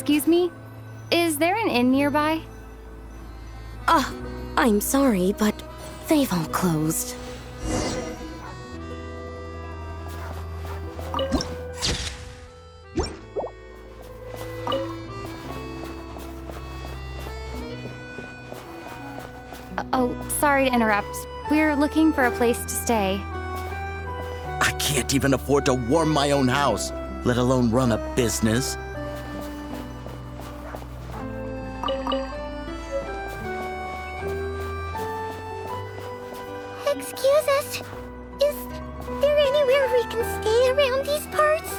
Excuse me? Is there an inn nearby? I'm sorry, but they've all closed. Oh, sorry to interrupt. We're looking for a place to stay. I can't even afford to warm my own house, let alone run a business. Excuse us. Is there anywhere we can stay around these parts?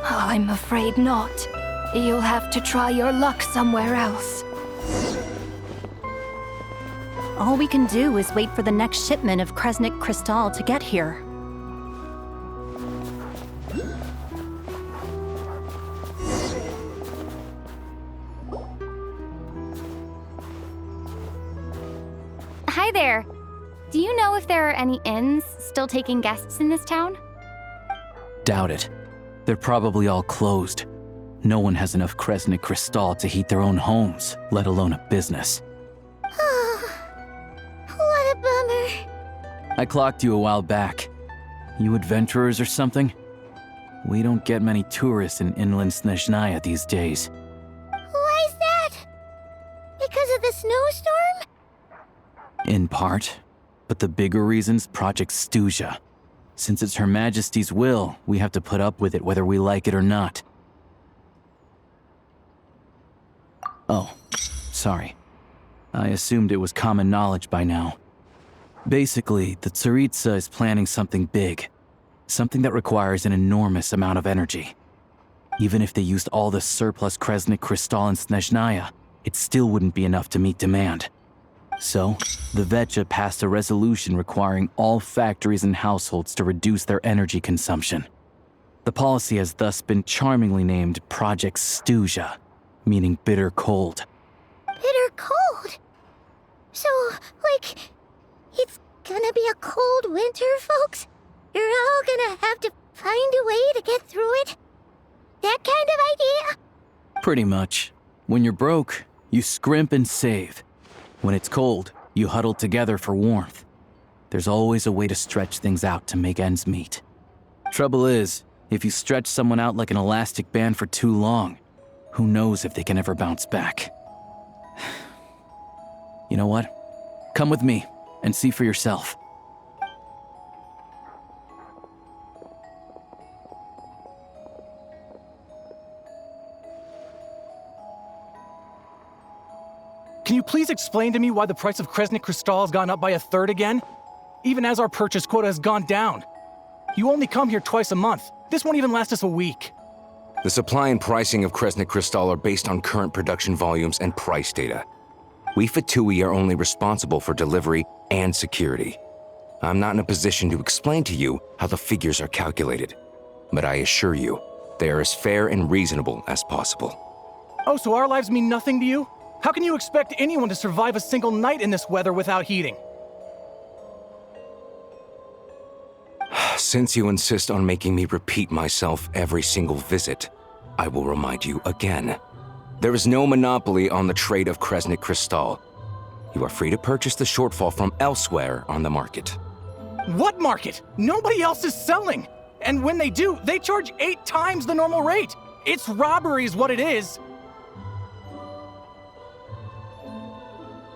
I'm afraid not. You'll have to try your luck somewhere else. All we can do is wait for the next shipment of Kresnik Crystal to get here. Hi there. Do you know if there are any inns still taking guests in this town? Doubt it. They're probably all closed. No one has enough Kresnik Crystal to heat their own homes, let alone a business. What a bummer. I clocked you a while back. You adventurers or something? We don't get many tourists in inland Snezhnaya these days. Why is that? Because of the snowstorm? In part. But the bigger reason's Project Stuja. Since it's Her Majesty's will, we have to put up with it whether we like it or not. Oh, sorry. I assumed it was common knowledge by now. Basically, the Tsaritsa is planning something big. Something that requires an enormous amount of energy. Even if they used all the surplus Kresnik Crystal in Snezhnaya, it still wouldn't be enough to meet demand. So, the Vetcha passed a resolution requiring all factories and households to reduce their energy consumption. The policy has thus been charmingly named Project Stuja, meaning bitter cold. Bitter cold? So, it's gonna be a cold winter, folks? You're all gonna have to find a way to get through it? That kind of idea? Pretty much. When you're broke, you scrimp and save. When it's cold, you huddle together for warmth. There's always a way to stretch things out to make ends meet. Trouble is, if you stretch someone out like an elastic band for too long, who knows if they can ever bounce back. You know what? Come with me and see for yourself. Can you please explain to me why the price of Kresnik Crystal has gone up by 1/3 again? Even as our purchase quota has gone down. You only come here twice a month. This won't even last us a week. The supply and pricing of Kresnik Crystal are based on current production volumes and price data. We Fatui are only responsible for delivery and security. I'm not in a position to explain to you how the figures are calculated, but I assure you, they are as fair and reasonable as possible. Oh, so our lives mean nothing to you? How can you expect anyone to survive a single night in this weather without heating? Since you insist on making me repeat myself every single visit, I will remind you again. There is no monopoly on the trade of Kresnik Crystal. You are free to purchase the shortfall from elsewhere on the market. What market? Nobody else is selling! And when they do, they charge 8 times the normal rate! It's robbery is what it is!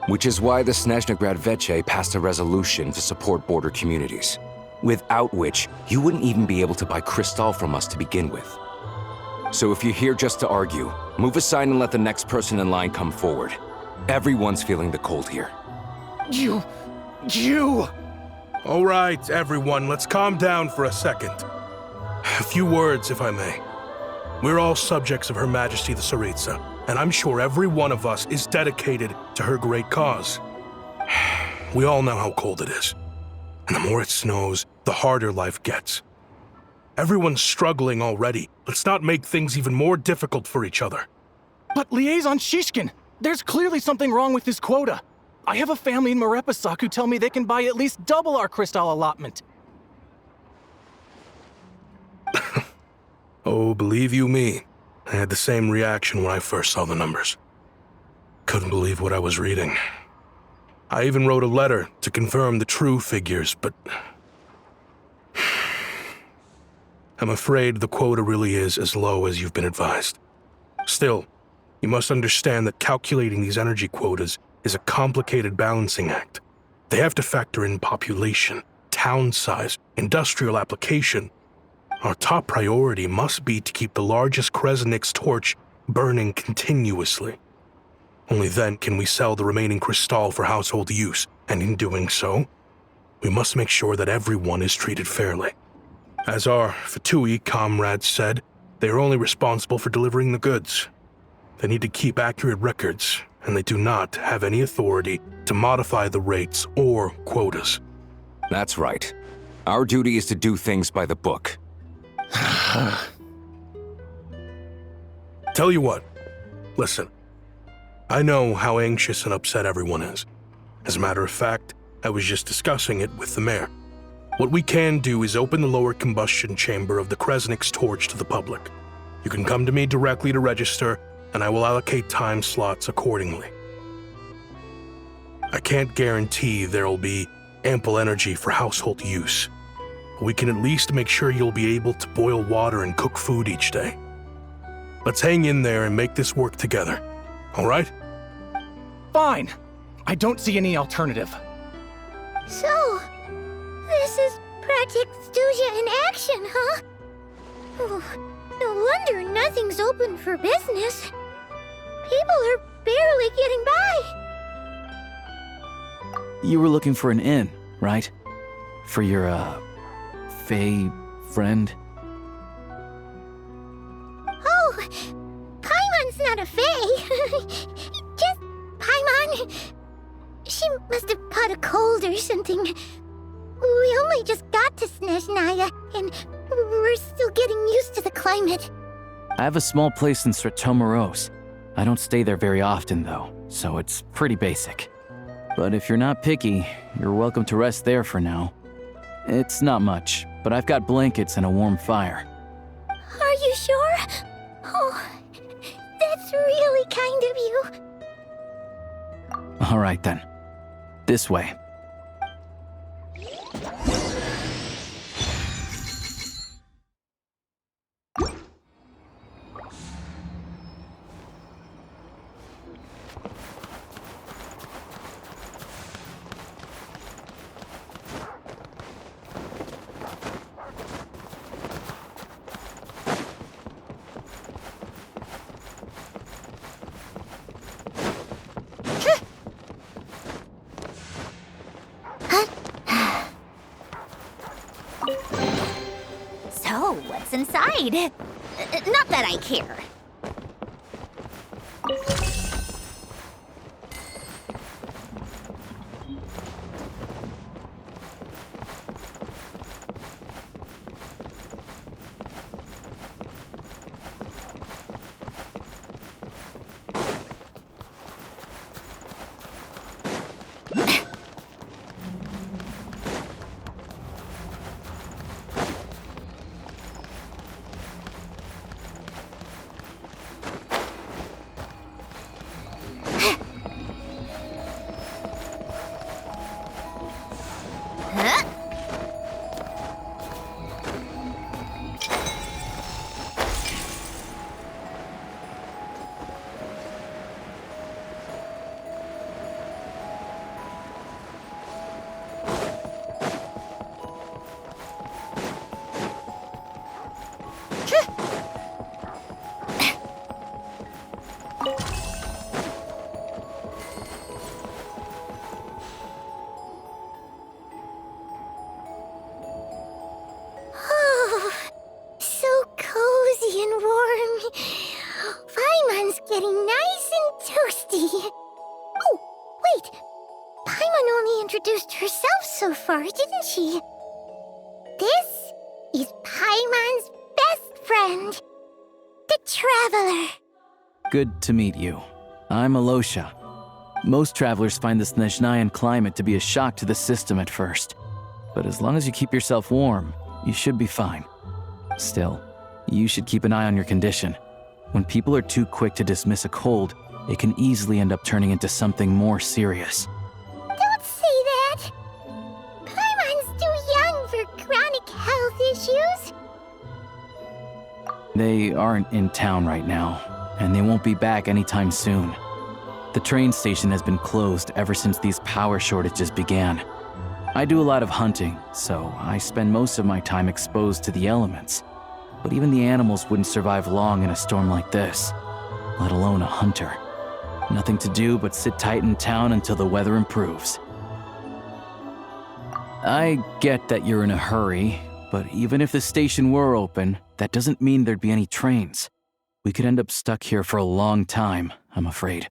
Which is why the Snezhnograd Veche passed a resolution to support border communities, without which you wouldn't even be able to buy Crystal from us to begin with. So if you're here just to argue, move aside and let the next person in line come forward. Everyone's feeling the cold here. You... All right, everyone, let's calm down for a second. A few words, if I may. We're all subjects of Her Majesty the Tsaritsa, and I'm sure every one of us is dedicated to her great cause. We all know how cold it is. And the more it snows, the harder life gets. Everyone's struggling already. Let's not make things even more difficult for each other. But Liaison Shishkin, there's clearly something wrong with this quota. I have a family in Marepasak who tell me they can buy at least double our Crystal allotment. Oh, believe you me, I had the same reaction when I first saw the numbers. Couldn't believe what I was reading. I even wrote a letter to confirm the true figures, but I'm afraid the quota really is as low as you've been advised. Still, you must understand that calculating these energy quotas is a complicated balancing act. They have to factor in population, town size, industrial application. Our top priority must be to keep the largest Kresnik's torch burning continuously. Only then can we sell the remaining crystal for household use, and in doing so, we must make sure that everyone is treated fairly. As our Fatui comrades said, they are only responsible for delivering the goods. They need to keep accurate records, and they do not have any authority to modify the rates or quotas. That's right. Our duty is to do things by the book. Tell you what, listen. I know how anxious and upset everyone is. As a matter of fact, I was just discussing it with the mayor. What we can do is open the lower combustion chamber of the Kresnik's torch to the public. You can come to me directly to register, and I will allocate time slots accordingly. I can't guarantee there'll be ample energy for household use, but we can at least make sure you'll be able to boil water and cook food each day. Let's hang in there and make this work together, all right? Fine. I don't see any alternative. So, this is Project Studia in action, huh? Oh, no wonder nothing's open for business. People are barely getting by. You were looking for an inn, right? For your, Fae friend? Oh, Paimon's not a fae. Just Paimon. She must have caught a cold or something. We only just got to Snezhnaya, and we're still getting used to the climate. I have a small place in Stratomaros. I don't stay there very often, though, so it's pretty basic. But if you're not picky, you're welcome to rest there for now. It's not much, but I've got blankets and a warm fire. Are you sure? Oh, that's really kind of you. All right, then. This way. So, what's inside? Not that I care. Oh, so cozy and warm. Paimon's getting nice and toasty. Oh, wait. Paimon only introduced herself so far, didn't she? This is Paimon's best friend, the Traveler. Good to meet you. I'm Alosha. Most travelers find the Snezhnayan climate to be a shock to the system at first. But as long as you keep yourself warm, you should be fine. Still, you should keep an eye on your condition. When people are too quick to dismiss a cold, it can easily end up turning into something more serious. Don't say that! Paimon's too young for chronic health issues. They aren't in town right now, and they won't be back anytime soon. The train station has been closed ever since these power shortages began. I do a lot of hunting, so I spend most of my time exposed to the elements. But even the animals wouldn't survive long in a storm like this, let alone a hunter. Nothing to do but sit tight in town until the weather improves. I get that you're in a hurry, but even if the station were open, that doesn't mean there'd be any trains. We could end up stuck here for a long time, I'm afraid.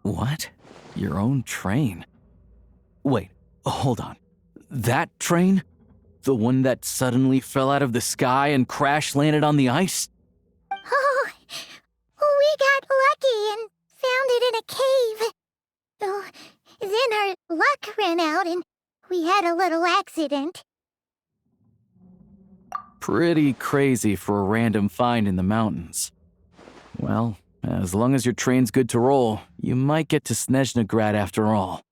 What? Your own train? Wait, hold on. That train? The one that suddenly fell out of the sky and crash-landed on the ice? Oh, we got lucky and found it in a cave. Oh, then our luck ran out and we had a little accident. Pretty crazy for a random find in the mountains. Well, as long as your train's good to roll, you might get to Snezhnegrad after all.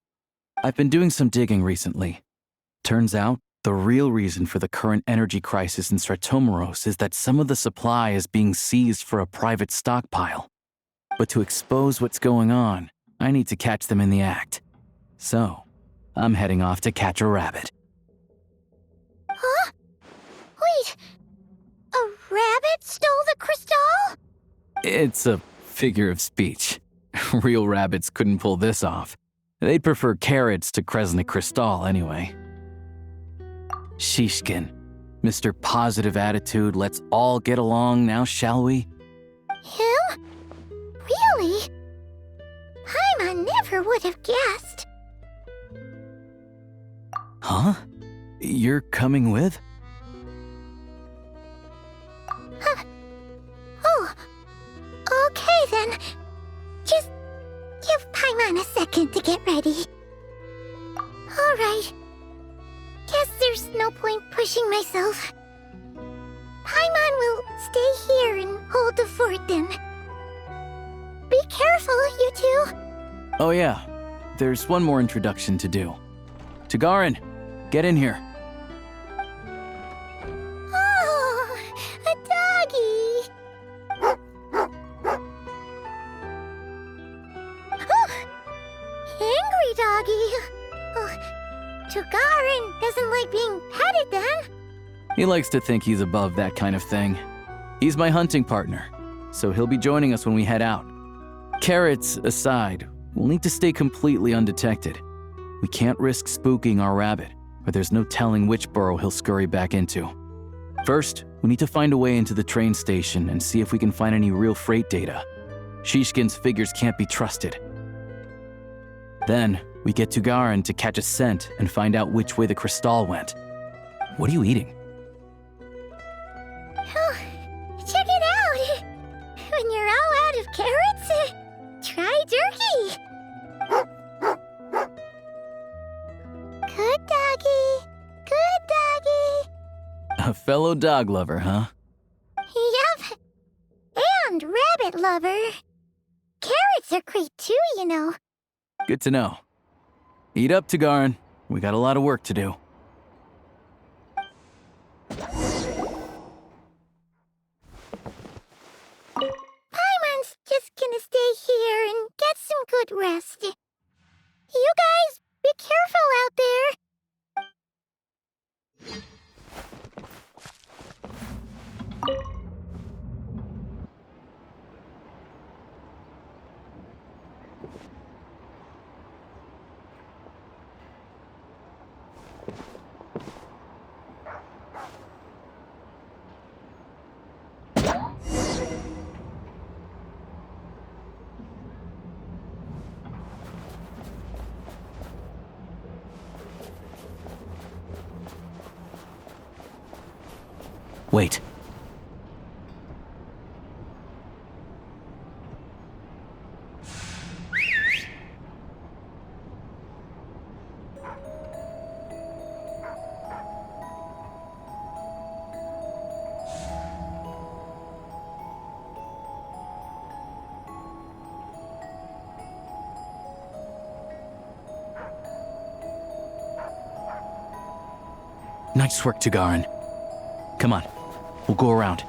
I've been doing some digging recently. Turns out, the real reason for the current energy crisis in Stratomaros is that some of the supply is being seized for a private stockpile. But to expose what's going on, I need to catch them in the act. So, I'm heading off to catch a rabbit. Huh? Wait, a rabbit stole the crystal? It's a figure of speech. Real rabbits couldn't pull this off. They'd prefer carrots to Kresnik Crystal anyway. Shishkin, Mr. Positive Attitude, let's all get along now, shall we? Him? Really? Paimon never would have guessed. Huh? You're coming with? Oh, okay then. Just give Paimon a second to get ready. Alright. Guess there's no point pushing myself. Paimon will stay here and hold the fort then. Be careful, you two. Oh yeah, there's one more introduction to do. Tagarin, get in here. Oh, a doggy. Oh, angry doggy. Oh, Tagarin doesn't like being petted then. He likes to think he's above that kind of thing. He's my hunting partner, so he'll be joining us when we head out. Carrots aside, we'll need to stay completely undetected. We can't risk spooking our rabbit, or there's no telling which burrow he'll scurry back into. First, we need to find a way into the train station and see if we can find any real freight data. Shishkin's figures can't be trusted. Then, we get Tugarin to catch a scent and find out which way the crystal went. What are you eating? Oh, check it out. When you're all out of carrots, try jerky. Good doggy. Good doggy. A fellow dog lover, huh? Yep. And rabbit lover. Carrots are great too, you know. Good to know. Eat up, Tugarin. We got a lot of work to do. Paimon's just gonna stay here and get some good rest. You guys, be careful out there. Wait. Nice work, Tugarin. Come on, we'll go around.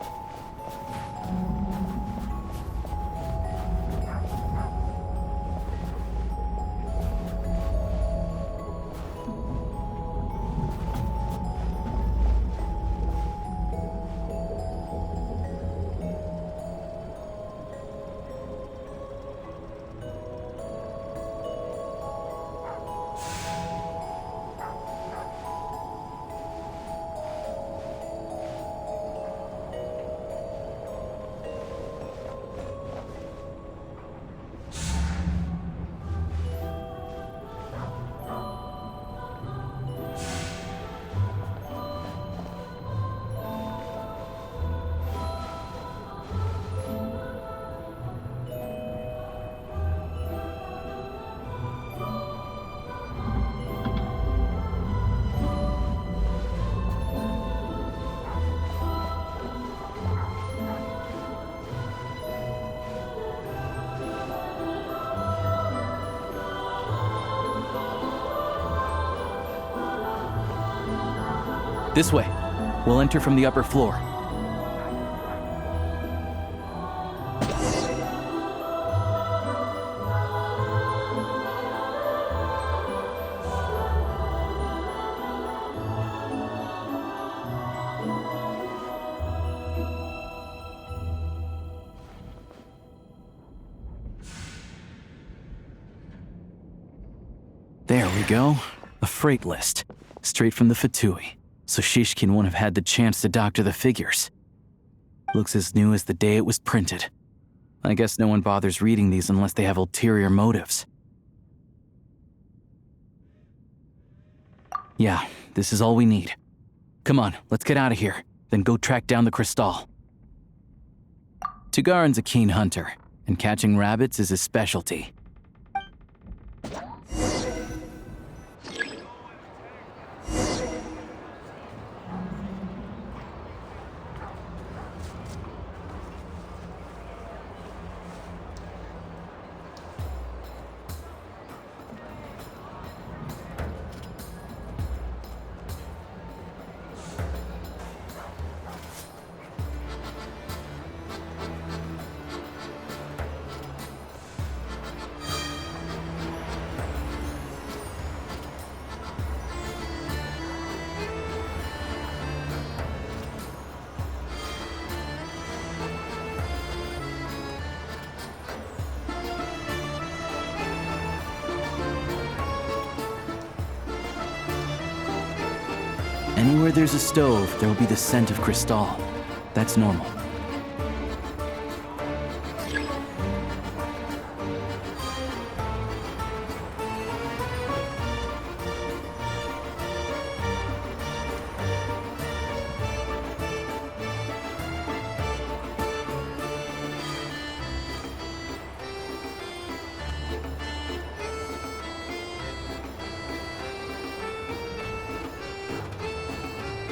This way. We'll enter from the upper floor. There we go. A freight list. Straight from the Fatui. So Shishkin won't have had the chance to doctor the figures. Looks as new as the day it was printed. I guess no one bothers reading these unless they have ulterior motives. Yeah, this is all we need. Come on, let's get out of here, then go track down the crystal. Tugarin's a keen hunter, and catching rabbits is his specialty. Anywhere there's a stove, there will be the scent of crystal. That's normal.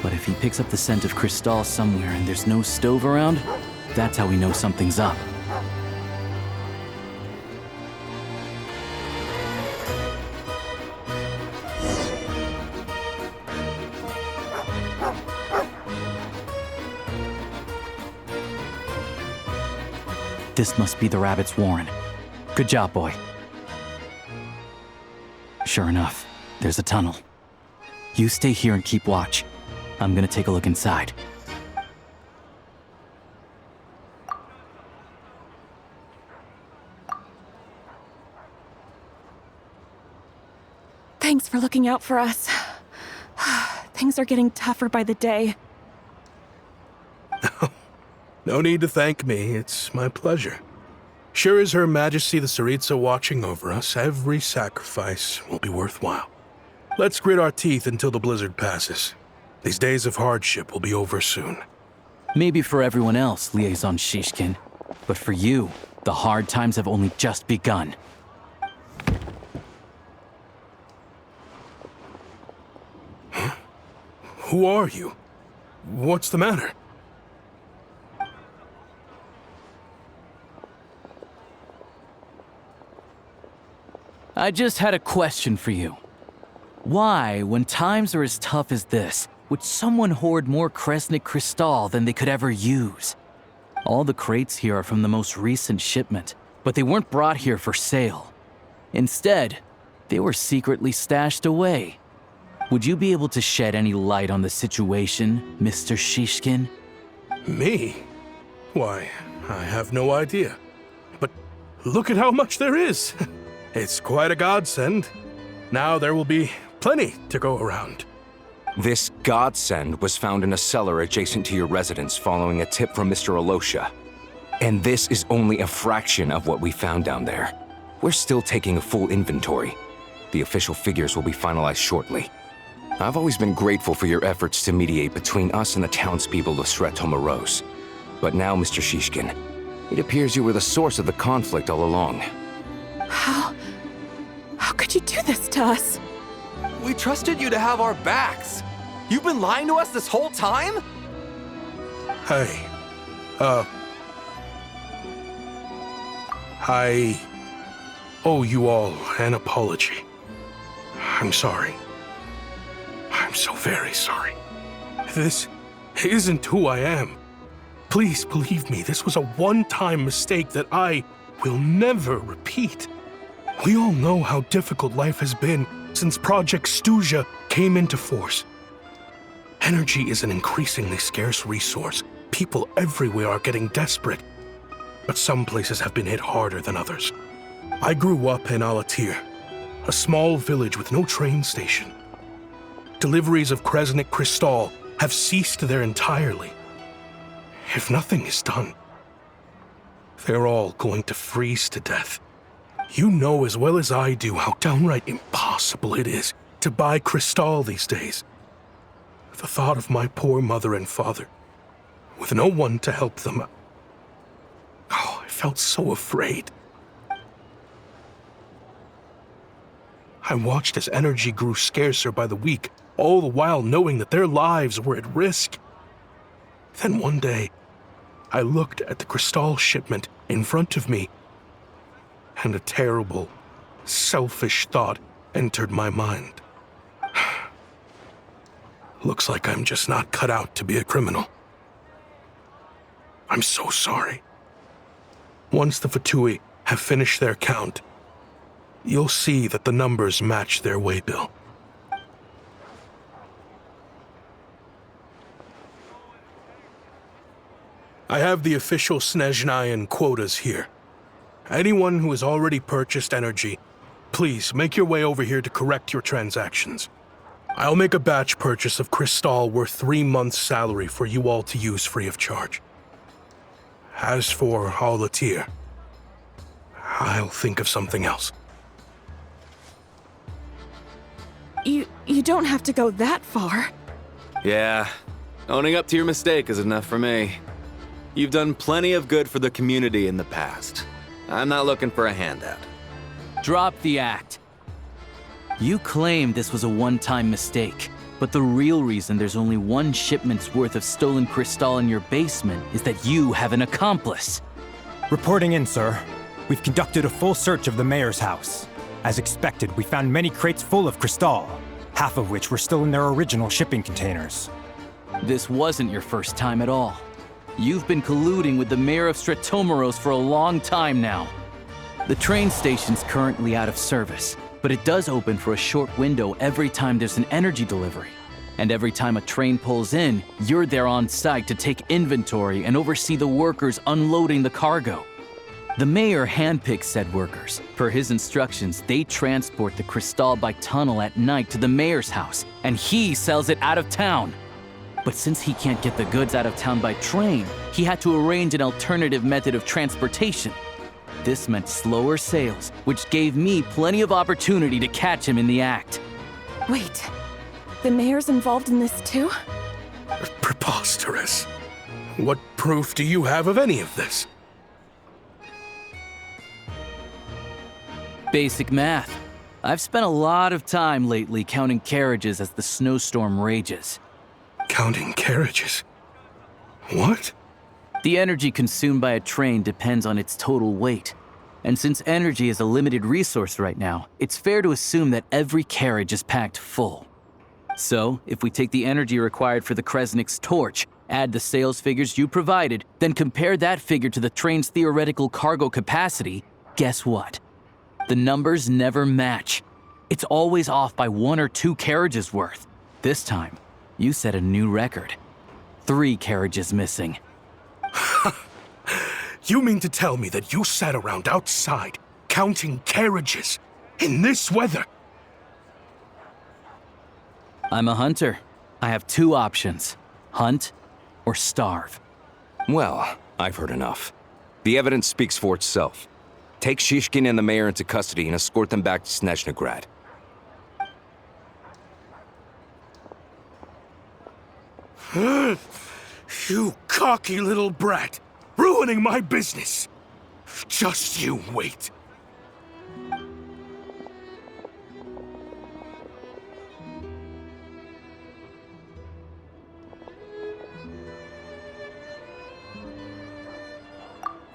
But if he picks up the scent of crystal somewhere and there's no stove around, that's how we know something's up. This must be the rabbit's warren. Good job, boy. Sure enough, there's a tunnel. You stay here and keep watch. I'm gonna take a look inside. Thanks for looking out for us. Things are getting tougher by the day. No need to thank me. It's my pleasure. Sure is Her Majesty the Tsaritsa watching over us, every sacrifice will be worthwhile. Let's grit our teeth until the blizzard passes. These days of hardship will be over soon. Maybe for everyone else, Liaison Shishkin. But for you, the hard times have only just begun. Huh? Who are you? What's the matter? I just had a question for you. Why, when times are as tough as this, would someone hoard more Kresnik Crystal than they could ever use? All the crates here are from the most recent shipment, but they weren't brought here for sale. Instead, they were secretly stashed away. Would you be able to shed any light on the situation, Mr. Shishkin? Me? Why, I have no idea. But look at how much there is. It's quite a godsend. Now there will be plenty to go around. This godsend was found in a cellar adjacent to your residence following a tip from Mr. Alosha. And this is only a fraction of what we found down there. We're still taking a full inventory. The official figures will be finalized shortly. I've always been grateful for your efforts to mediate between us and the townspeople of Sretomaros. But now, Mr. Shishkin, it appears you were the source of the conflict all along. How could you do this to us? We trusted you to have our backs. You've been lying to us this whole time? Hey, I owe you all an apology. I'm sorry. I'm so very sorry. This isn't who I am. Please believe me, this was a one-time mistake that I will never repeat. We all know how difficult life has been since Project Stuja came into force. Energy is an increasingly scarce resource. People everywhere are getting desperate. But some places have been hit harder than others. I grew up in Alatir, a small village with no train station. Deliveries of Kresnik Crystal have ceased there entirely. If nothing is done, they're all going to freeze to death. You know as well as I do how downright impossible it is to buy Crystal these days. The thought of my poor mother and father, with no one to help them, I felt so afraid. I watched as energy grew scarcer by the week, all the while knowing that their lives were at risk. Then one day, I looked at the Crystal shipment in front of me, and a terrible, selfish thought entered my mind. Looks like I'm just not cut out to be a criminal. I'm so sorry. Once the Fatui have finished their count, you'll see that the numbers match their waybill. I have the official Snezhnayan quotas here. Anyone who has already purchased energy, please make your way over here to correct your transactions. I'll make a batch purchase of Crystal worth 3 months' salary for you all to use free of charge. As for Alatir, I'll think of something else. You don't have to go that far. Yeah, owning up to your mistake is enough for me. You've done plenty of good for the community in the past. I'm not looking for a handout. Drop the act. You claim this was a one-time mistake, but the real reason there's only one shipment's worth of stolen Crystal in your basement is that you have an accomplice. Reporting in, sir. We've conducted a full search of the mayor's house. As expected, we found many crates full of Crystal, half of which were still in their original shipping containers. This wasn't your first time at all. You've been colluding with the mayor of Sretomaros for a long time now. The train station's currently out of service, but it does open for a short window every time there's an energy delivery. And every time a train pulls in, you're there on site to take inventory and oversee the workers unloading the cargo. The mayor handpicks said workers. Per his instructions, they transport the Crystal by tunnel at night to the mayor's house, and he sells it out of town. But since he can't get the goods out of town by train, he had to arrange an alternative method of transportation. This meant slower sales, which gave me plenty of opportunity to catch him in the act. Wait, the mayor's involved in this too? Preposterous. What proof do you have of any of this? Basic math. I've spent a lot of time lately counting carriages as the snowstorm rages. Counting carriages? What? The energy consumed by a train depends on its total weight. And since energy is a limited resource right now, it's fair to assume that every carriage is packed full. So, if we take the energy required for the Kresnik's torch, add the sales figures you provided, then compare that figure to the train's theoretical cargo capacity, guess what? The numbers never match. It's always off by 1 or 2 carriages worth. This time, you set a new record. 3 carriages missing. You mean to tell me that you sat around outside, counting carriages, in this weather? I'm a hunter. I have 2 options. Hunt or starve. Well, I've heard enough. The evidence speaks for itself. Take Shishkin and the mayor into custody and escort them back to Snezhnograd. You cocky little brat! Ruining my business! Just you wait.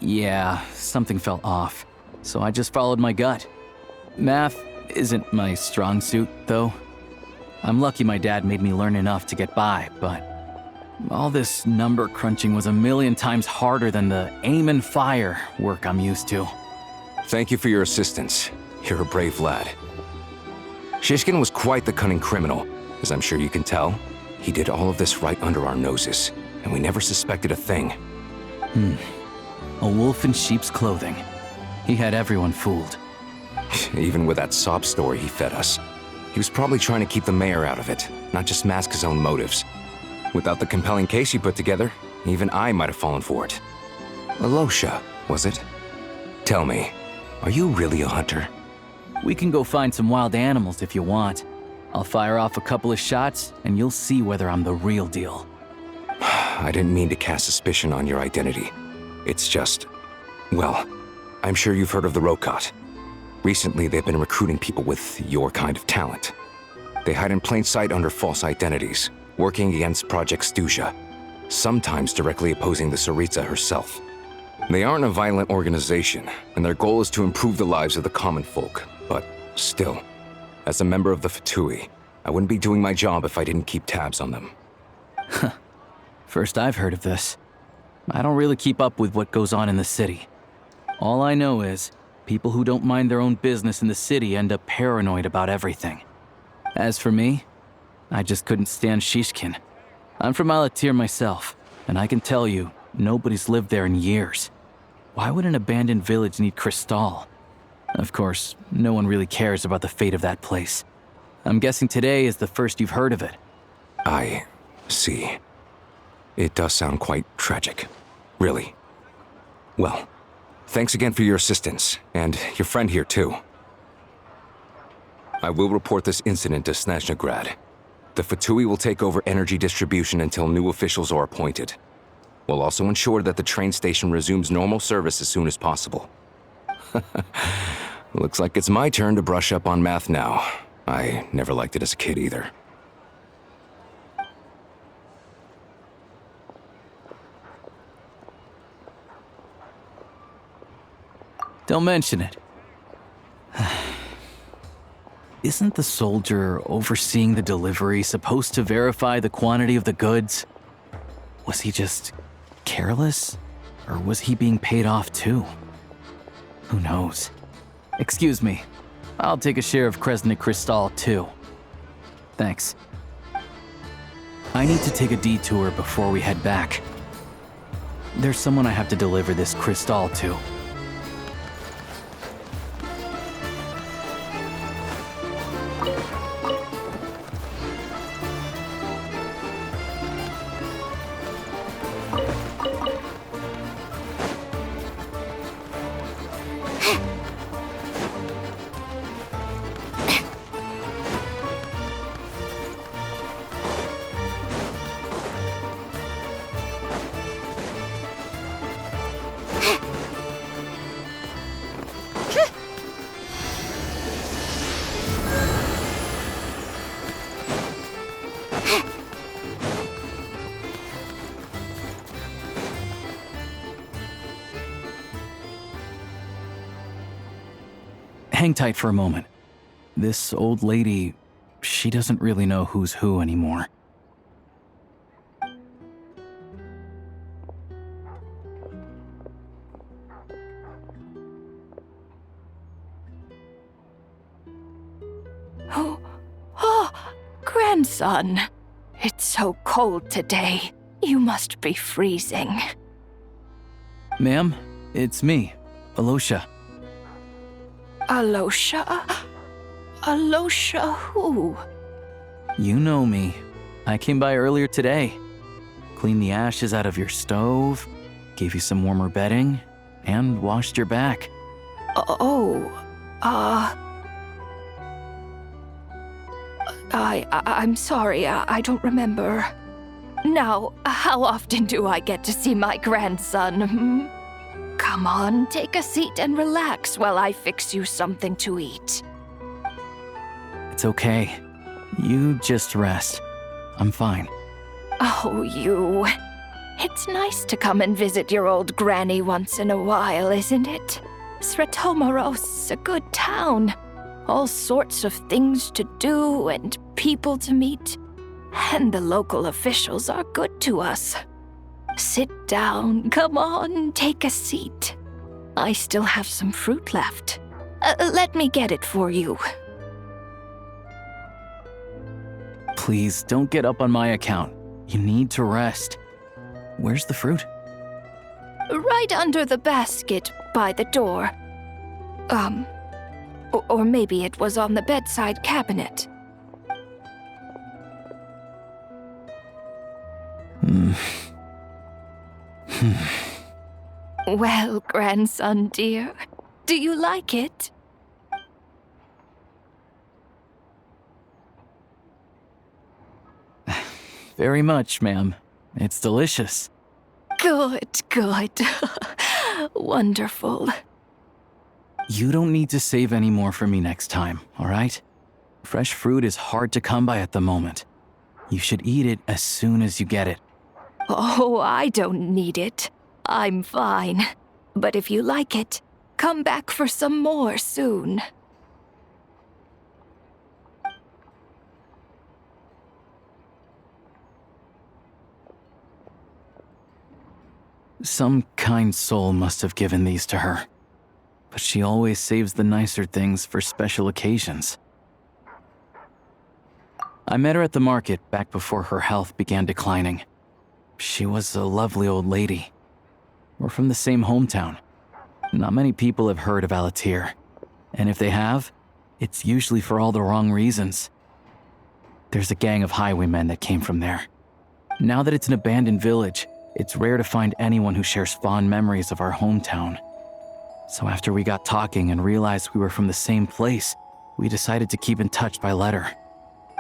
Yeah, something felt off, so I just followed my gut. Math isn't my strong suit, though. I'm lucky my dad made me learn enough to get by, but all this number crunching was a million times harder than the aim and fire work I'm used to. Thank you for your assistance. You're a brave lad. Shishkin was quite the cunning criminal, as I'm sure you can tell. He did all of this right under our noses, and we never suspected a thing. A wolf in sheep's clothing. He had everyone fooled. Even with that sob story he fed us. He was probably trying to keep the mayor out of it, not just mask his own motives. Without the compelling case he put together, even I might have fallen for it. Alosha, was it? Tell me, are you really a hunter? We can go find some wild animals if you want. I'll fire off a couple of shots, and you'll see whether I'm the real deal. I didn't mean to cast suspicion on your identity. It's just... well, I'm sure you've heard of the Rokot. Recently, they've been recruiting people with your kind of talent. They hide in plain sight under false identities, working against Project Stuja, sometimes directly opposing the Tsaritsa herself. They aren't a violent organization, and their goal is to improve the lives of the common folk. But still, as a member of the Fatui, I wouldn't be doing my job if I didn't keep tabs on them. First I've heard of this. I don't really keep up with what goes on in the city. All I know is, people who don't mind their own business in the city end up paranoid about everything. As for me, I just couldn't stand Shishkin. I'm from Alatir myself, and I can tell you, nobody's lived there in years. Why would an abandoned village need Crystal? Of course, no one really cares about the fate of that place. I'm guessing today is the first you've heard of it. I see. It does sound quite tragic. Really. Well, thanks again for your assistance, and your friend here too. I will report this incident to Snezhnograd. The Fatui will take over energy distribution until new officials are appointed. We'll also ensure that the train station resumes normal service as soon as possible. Looks like it's my turn to brush up on math now. I never liked it as a kid either. Don't mention it. Isn't the soldier overseeing the delivery supposed to verify the quantity of the goods? Was he just careless? Or was he being paid off too? Who knows? Excuse me. I'll take a share of Kresnik Crystal too. Thanks. I need to take a detour before we head back. There's someone I have to deliver this crystal to. Hang tight for a moment. This old lady, she doesn't really know who's who anymore. Oh, grandson. It's so cold today. You must be freezing. Ma'am, it's me, Alosha. Alosha? Alosha who? You know me. I came by earlier today. Cleaned the ashes out of your stove, gave you some warmer bedding, and washed your back. I'm sorry, I don't remember. Now, how often do I get to see my grandson? Come on, take a seat and relax while I fix you something to eat. It's okay. You just rest. I'm fine. Oh, you. It's nice to come and visit your old granny once in a while, isn't it? Sretomoros is a good town. All sorts of things to do and people to meet. And the local officials are good to us. Sit down, come on, take a seat. I still have some fruit left. Let me get it for you. Please, don't get up on my account. You need to rest. Where's the fruit? Right under the basket by the door. Or maybe it was on the bedside cabinet. Well, grandson dear, do you like it? Very much, ma'am. It's delicious. Good, good. Wonderful. You don't need to save any more for me next time, all right? Fresh fruit is hard to come by at the moment. You should eat it as soon as you get it. Oh, I don't need it. I'm fine. But if you like it, come back for some more soon. Some kind soul must have given these to her. But she always saves the nicer things for special occasions. I met her at the market back before her health began declining. She was a lovely old lady. We're from the same hometown. Not many people have heard of Alatir. And if they have, it's usually for all the wrong reasons. There's a gang of highwaymen that came from there. Now that it's an abandoned village, it's rare to find anyone who shares fond memories of our hometown. So after we got talking and realized we were from the same place, we decided to keep in touch by letter.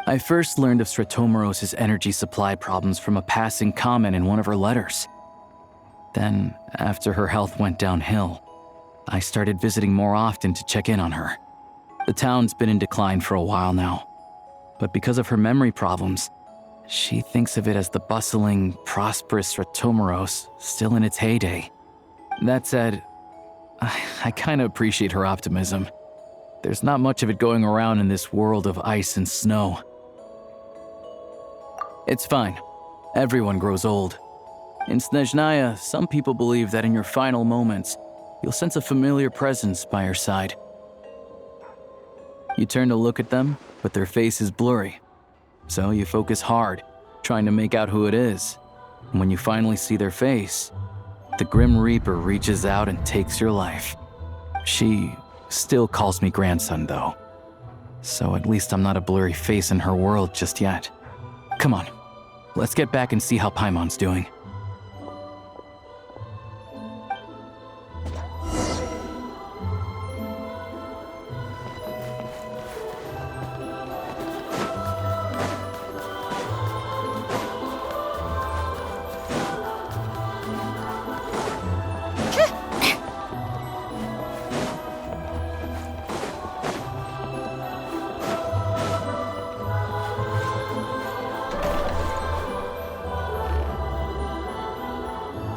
I first learned of Sretomoros' energy supply problems from a passing comment in one of her letters. Then, after her health went downhill, I started visiting more often to check in on her. The town's been in decline for a while now, but because of her memory problems, she thinks of it as the bustling, prosperous Sretomoros still in its heyday. That said, I kinda appreciate her optimism. There's not much of it going around in this world of ice and snow. It's fine. Everyone grows old. In Snezhnaya, some people believe that in your final moments, you'll sense a familiar presence by your side. You turn to look at them, but their face is blurry. So you focus hard, trying to make out who it is. And when you finally see their face, the Grim Reaper reaches out and takes your life. She still calls me grandson, though. So at least I'm not a blurry face in her world just yet. Come on, let's get back and see how Paimon's doing.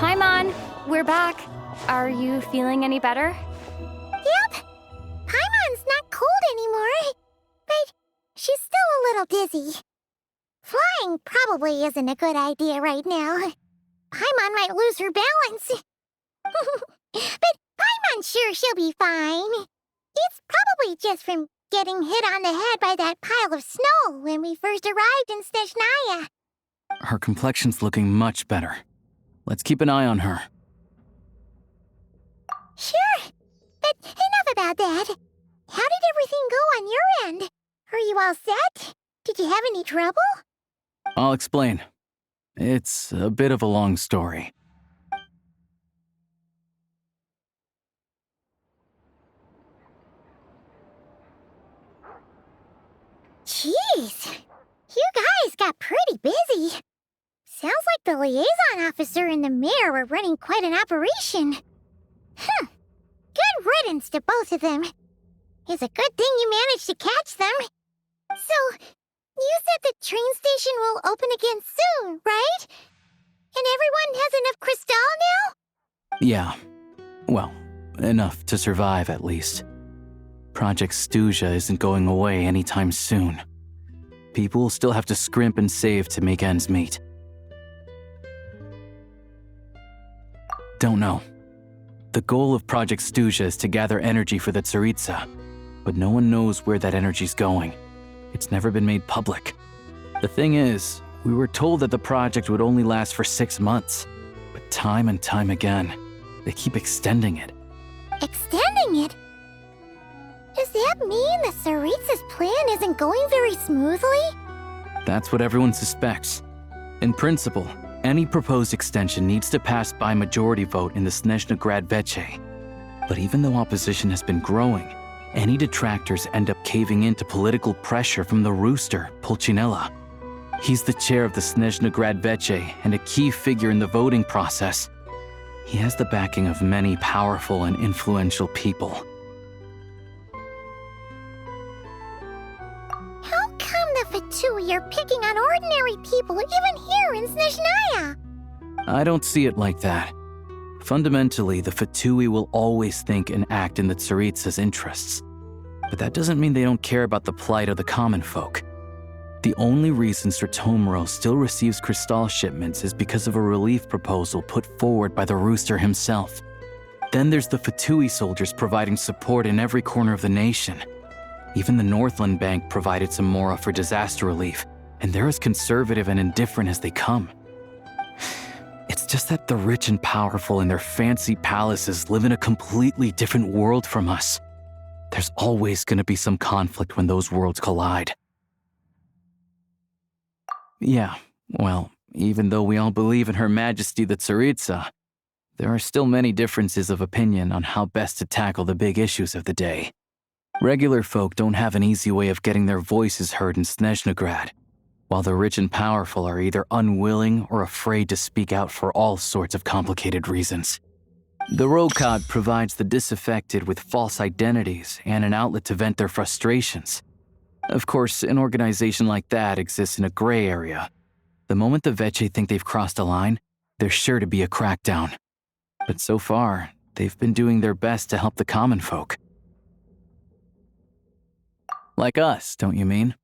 Paimon, we're back. Are you feeling any better? Yep. Paimon's not cold anymore. But she's still a Flying probably isn't a good idea right now. Paimon might lose her balance. But Paimon's sure she'll be fine. It's probably just from getting hit on the head by that pile of snow when we first arrived in Snezhnaya. Her complexion's looking much better. Let's keep an eye on her. Sure, but enough about that. How did everything go on your end? Are you all set? Did you have any trouble? I'll explain. It's a bit of a long story. Jeez, you guys got pretty busy. Sounds like the liaison officer and the mayor were running quite an operation. Good riddance to both of them. It's a good thing you managed to catch them. So, you said the train station will open again soon, right? And everyone has enough crystal now? Yeah. Well, enough to survive at least. Project Stuja isn't going away anytime soon. People will still have to scrimp and save to make ends meet. Don't know. The goal of Project Stuja is to gather energy for the Tsaritsa, but no one knows where that energy's going. It's never been made public. The thing is, we were told that the project would only last for 6 months, but time and time again, they keep extending it. Extending it? Does that mean the Tsaritsa's plan isn't going very smoothly? That's what everyone suspects. In principle, any proposed extension needs to pass by majority vote in the Snezhnegrad Veche. But even though opposition has been growing, any detractors end up caving into political pressure from the rooster, Pulcinella. He's the chair of the Snezhnegrad Veche and a key figure in the voting process. He has the backing of many powerful and influential people. How come the Fatui are picking on ordinary people even here in Snezhnaya? I don't see it like that. Fundamentally, the Fatui will always think and act in the Tsaritsa's interests. But that doesn't mean they don't care about the plight of the common folk. The only reason Sratomiro still receives crystal shipments is because of a relief proposal put forward by the rooster himself. Then there's the Fatui soldiers providing support in every corner of the nation. Even the Northland Bank provided some mora for disaster relief, and they're as conservative and indifferent as they come. It's just that the rich and powerful in their fancy palaces live in a completely different world from us. There's always going to be some conflict when those worlds collide. Yeah, well, even though we all believe in Her Majesty the Tsaritsa, there are still many differences of opinion on how best to tackle the big issues of the day. Regular folk don't have an easy way of getting their voices heard in Snezhnegrad, while the rich and powerful are either unwilling or afraid to speak out for all sorts of complicated reasons. The Rokad provides the disaffected with false identities and an outlet to vent their frustrations. Of course, an organization like that exists in a gray area. The moment the Veche think they've crossed a line, there's sure to be a crackdown. But so far, they've been doing their best to help the common folk. Like us, don't you mean?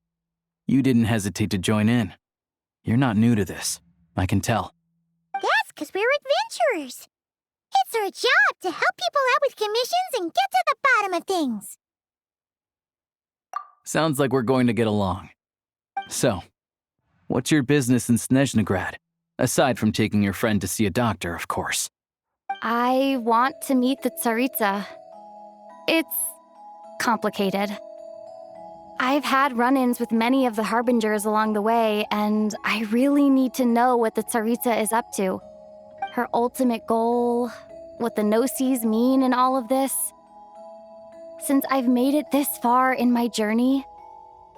You didn't hesitate to join in. You're not new to this, I can tell. That's because we're adventurers. It's our job to help people out with commissions and get to the bottom of things. Sounds like we're going to get along. So, what's your business in Snezhnegrad? Aside from taking your friend to see a doctor, of course. I want to meet the Tsaritsa. It's complicated. I've had run-ins with many of the Harbingers along the way, and I really need to know what the Tsaritsa is up to. Her ultimate goal, what the Gnosis mean in all of this. Since I've made it this far in my journey,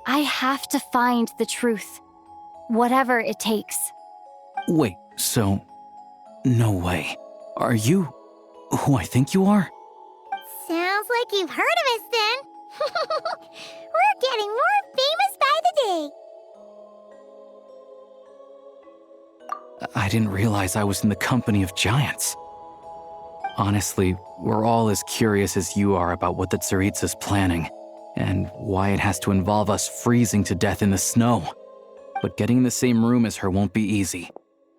I have to find the truth, whatever it takes. Wait, so... no way. Are you who I think you are? Sounds like you've heard of us then. We're getting more famous by the day. I didn't realize I was in the company of giants. Honestly, we're all as curious as you are about what the Tsaritsa's planning, and why it has to involve us freezing to death in the snow. but getting in the same room as her won't be easy.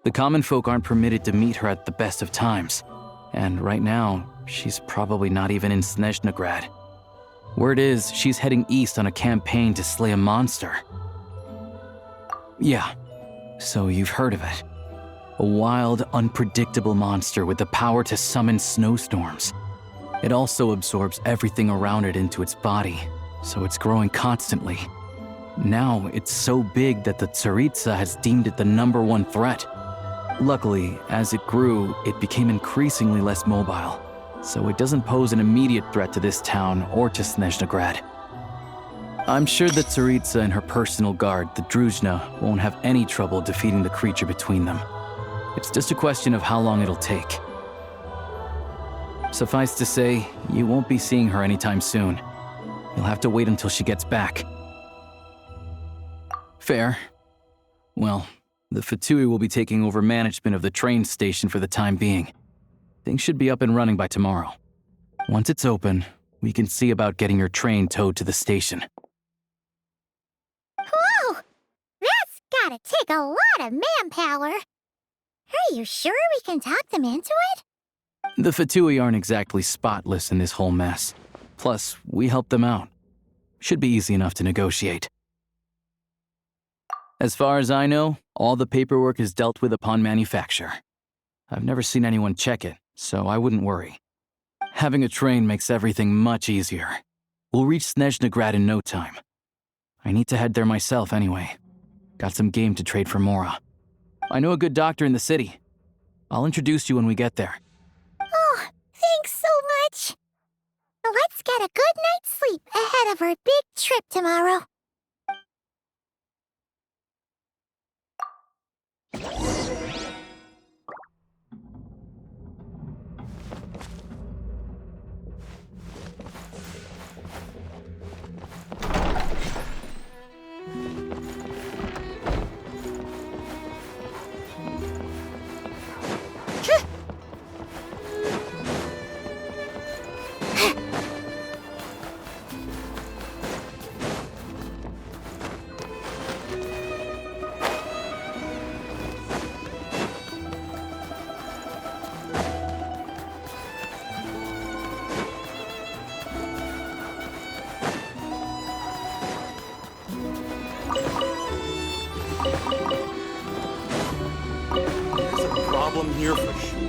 The common folk aren't permitted to meet her at the best of times, and right now, she's probably not even in Snezhnograd. Word is, she's heading east on a campaign to slay a monster. Yeah, so you've heard of it. A wild, unpredictable monster with the power to summon snowstorms. It also absorbs everything around it into its body, so it's growing constantly. Now, it's so big that the Tsaritsa has deemed it the #1 threat. Luckily, as it grew, it became increasingly less mobile, so it doesn't pose an immediate threat to this town or to Snezhnograd. I'm sure the Tsaritsa and her personal guard, the Druzhna, won't have any trouble defeating the creature between them. It's just a question of how long it'll take. Suffice to say, you won't be seeing her anytime soon. You'll have to wait until she gets back. Fair. Well, the Fatui will be taking over management of the train station for the time being. Things should be up and running by tomorrow. Once it's open, we can see about getting your train towed to the station. Whoa! That's gotta take a lot of manpower. Are you sure we can talk them into it? The Fatui aren't exactly spotless in this whole mess. Plus, we helped them out. Should be easy enough to negotiate. As far as I know, all the paperwork is dealt with upon manufacture. I've never seen anyone check it, so I wouldn't worry. Having a train makes everything much easier. We'll reach Snezhnograd in no time. I need to head there myself anyway. Got some game to trade for Mora. I know a good doctor in the city. I'll introduce you when we get there. Oh, thanks so much. Let's get a good night's sleep ahead of our big trip tomorrow. There's a problem here for sure.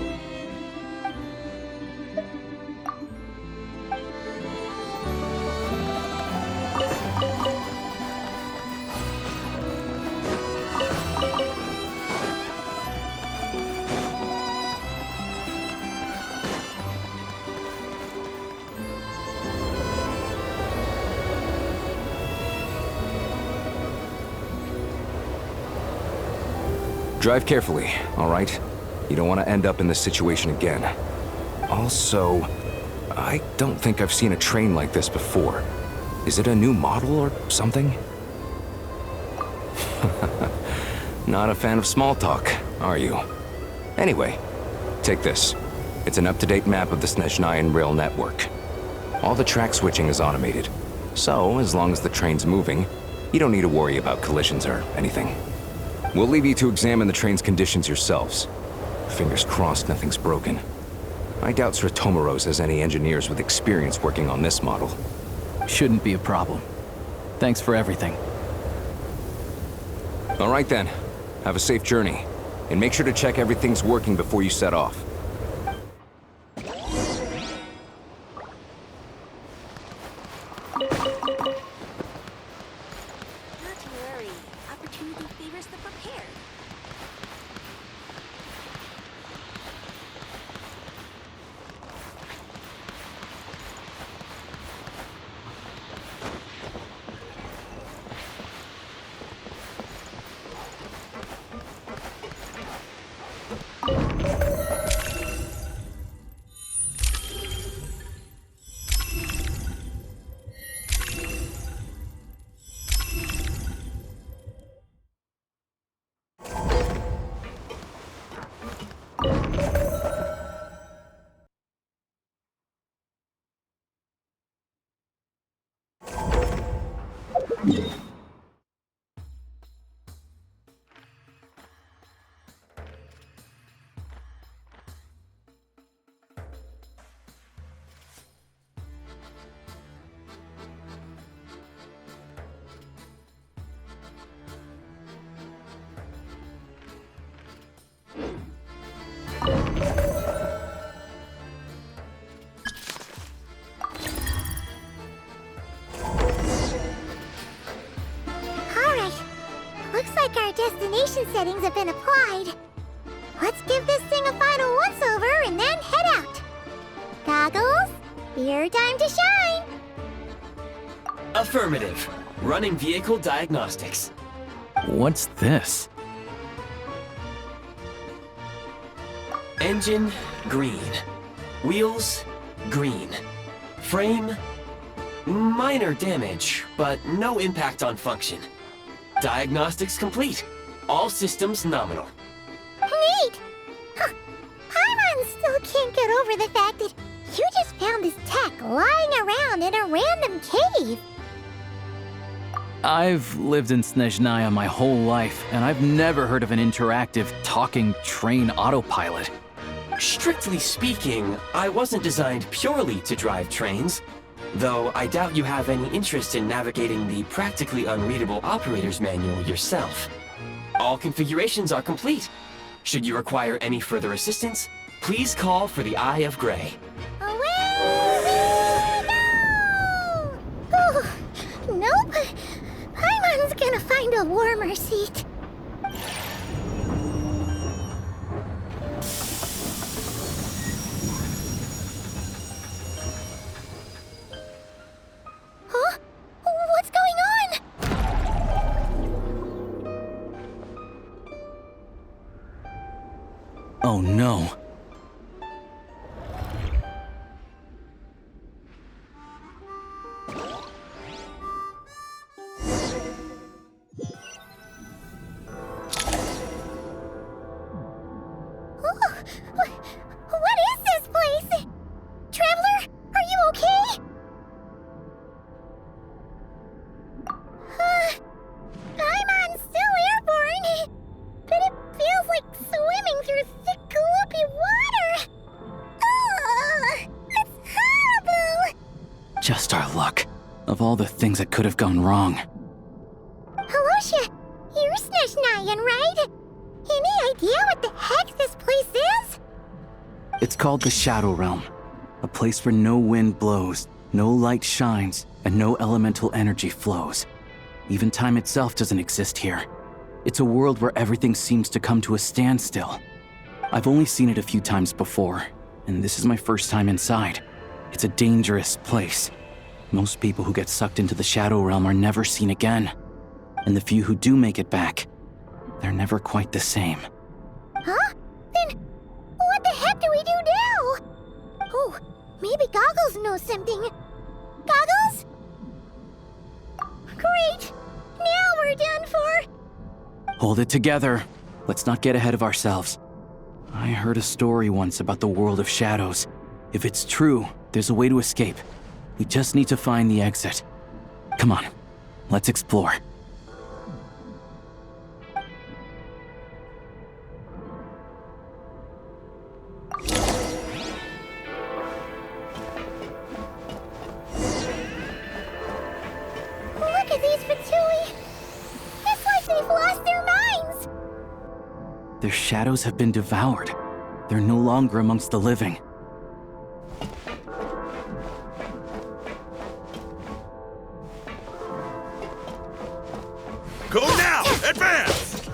Drive carefully, all right? You don't want to end up in this situation again. Also, I don't think I've seen a train like this before. Is it a new model or something? Not a fan of small talk, are you? Anyway, take this. It's an up-to-date map of the Snezhnayan rail network. All the track switching is automated, so as long as the train's moving, you don't need to worry about collisions or anything. We'll leave you to examine the train's conditions yourselves. Fingers crossed nothing's broken. I doubt Sratomaros has any engineers with experience working on this model. Shouldn't be a problem. Thanks for everything. All right then. Have a safe journey. And make sure to check everything's working before you set off. navigation settings have been applied. Let's give this thing a final once-over and then head out. Goggles, your time to shine! Affirmative. Running vehicle diagnostics. What's this? Engine, green. Wheels, green. Frame, minor damage, but no impact on function. Diagnostics complete. All systems nominal. Neat! Huh. Paimon still can't get over the fact that you just found this tech lying around in a random cave. I've lived in Snezhnaya my whole life, and I've never heard of an interactive, talking train autopilot. Strictly speaking, I wasn't designed purely to drive trains, though I doubt you have any interest in navigating the practically unreadable operator's manual yourself. All configurations are complete. Should you require any further assistance, please call for the Eye of Grey. Away we go! Oh, nope. Paimon's gonna find a warmer seat. Huh? What's going on? Oh no. What is this place? Traveler, are you okay? Paimon's still airborne, but it feels like swimming through thick, gloopy water. Ugh, that's horrible. Just our luck. Of all the things that could have gone wrong. Halosha, you're Snezhnayan, right? Any idea what the heck this place is? It's called the Shadow Realm. A place where no wind blows, no light shines, and no elemental energy flows. Even time itself doesn't exist here. It's a world where everything seems to come to a standstill. I've only seen it a few times before, and this is my first time inside. It's a dangerous place. Most people who get sucked into the Shadow Realm are never seen again. And the few who do make it back, they're never quite the same. Huh? Then what the heck do we do now? Oh, maybe Goggles knows something. Goggles? Great! Now we're done for! Hold it together. Let's not get ahead of ourselves. I heard a story once about the world of shadows. If it's true, there's a way to escape. We just need to find the exit. Come on, let's explore. Look at these Fatui! It's like they've lost their minds! Their shadows have been devoured. They're no longer amongst the living. Go now! Advance!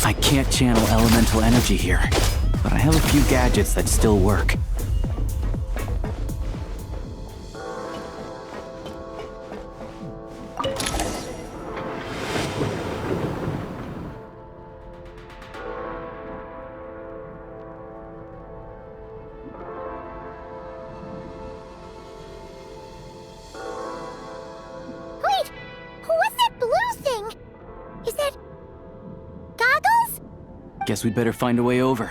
I can't channel elemental energy here, but I have a few gadgets that still work. Wait! What's that blue thing? Is that... Goggles? Guess we'd better find a way over.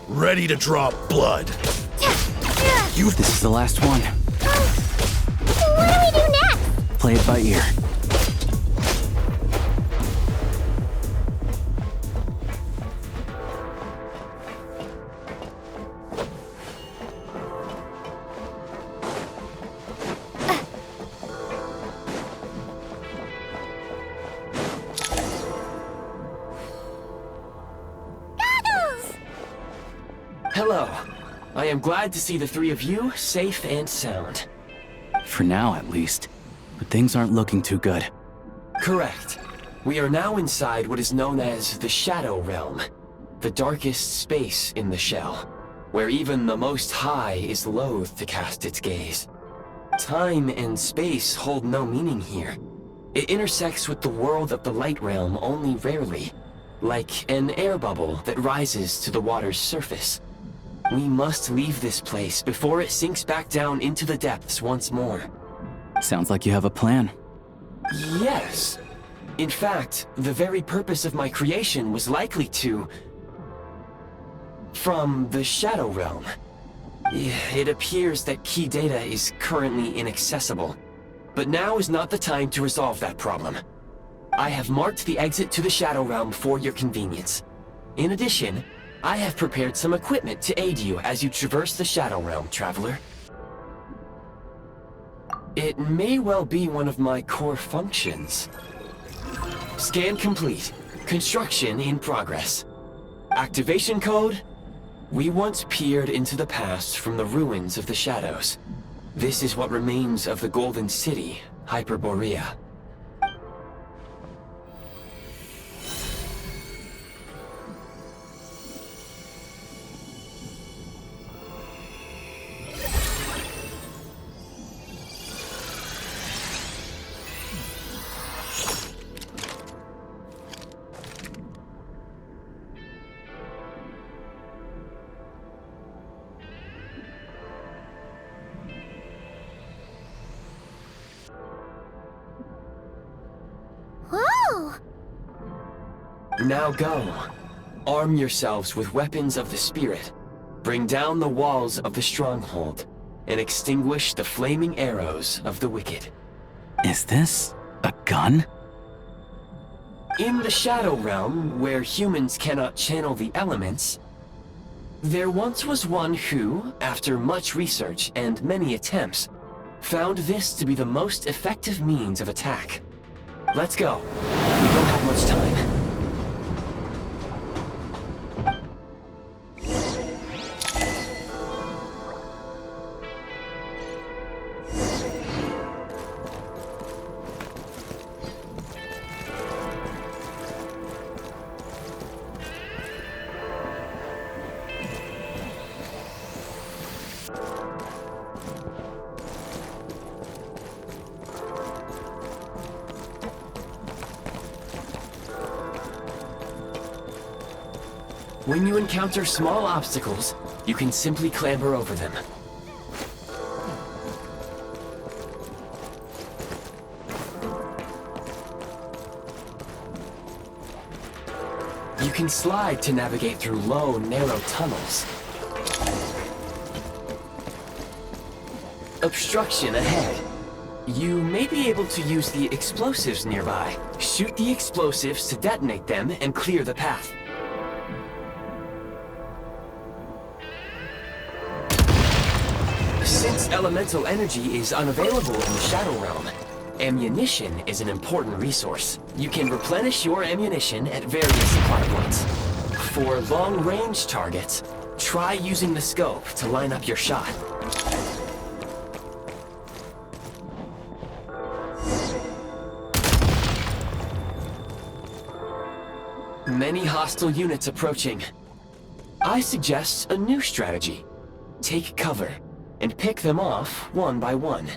Ready to draw blood. This is the last one. What do we do next? Play it by ear. Hello. I am glad to see the three of you safe and sound. For now, at least. But things aren't looking too good. Correct. We are now inside what is known as the Shadow Realm, the darkest space in the shell, where even the Most High is loath to cast its gaze. Time and space hold no meaning here. It intersects with the world of the Light Realm only rarely, like an air bubble that rises to the water's surface. We must leave this place before it sinks back down into the depths once more. Sounds like you have a plan. Yes. In fact, the very purpose of my creation was likely to... from the Shadow Realm. It appears that key data is currently inaccessible, but now is not the time to resolve that problem. I have marked the exit to the Shadow Realm for your convenience. In addition, I have prepared some equipment to aid you as you traverse the Shadow Realm, Traveler. It may well be one of my core functions. Scan complete. Construction in progress. Activation code? We once peered into the past from the ruins of the Shadows. This is what remains of the Golden City, Hyperborea. Whoa! Now go. Arm yourselves with weapons of the spirit. Bring down the walls of the stronghold, and extinguish the flaming arrows of the wicked. Is this a gun? In the Shadow Realm, where humans cannot channel the elements, there once was one who, after much research and many attempts, found this to be the most effective means of attack. Let's go. We don't have much time. When you encounter small obstacles, you can simply clamber over them. You can slide to navigate through low, narrow tunnels. Obstruction ahead. You may be able to use the explosives nearby. Shoot the explosives to detonate them and clear the path. Since elemental energy is unavailable in the Shadow Realm, ammunition is an important resource. You can replenish your ammunition at various supply points. For long-range targets, try using the scope to line up your shot. Many hostile units approaching. I suggest a new strategy. Take cover and pick them off one by one.